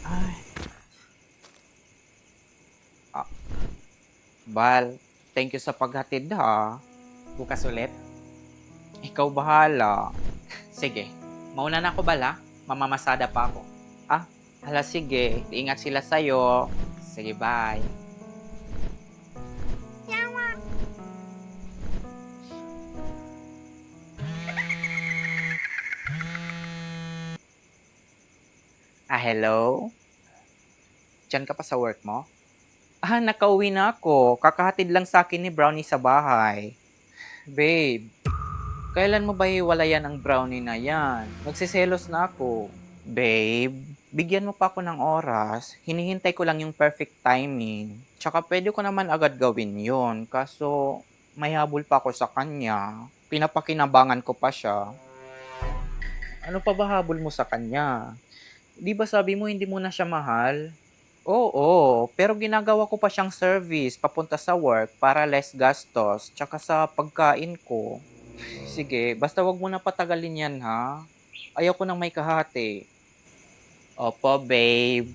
Ay, ah, Bal, thank you sa paghatid ha. Bukas ulit. Ikaw bahala. Sige, mauna na ako bala. Mamamasada pa ako. Ah, hala sige, ingat sila sa'yo. Sige, bye. Hello? Diyan ka pa sa work mo? Nakauwi na ako. Kakahatid lang sa akin ni Brownie sa bahay. Babe, kailan mo ba hiwalayan ang brownie na yan? Magsiselos na ako. Babe, bigyan mo pa ako ng oras. Hinihintay ko lang yung perfect timing. Tsaka pwede ko naman agad gawin yon. Kaso may habol pa ako sa kanya. Pinapakinabangan ko pa siya. Ano pa ba habol mo sa kanya? Di ba sabi mo hindi mo na siya mahal? Oo, pero ginagawa ko pa siyang service papunta sa work para less gastos, tsaka sa pagkain ko. Sige, basta wag mo na patagalin yan ha. Ayaw ko nang may kahati. Opo, babe.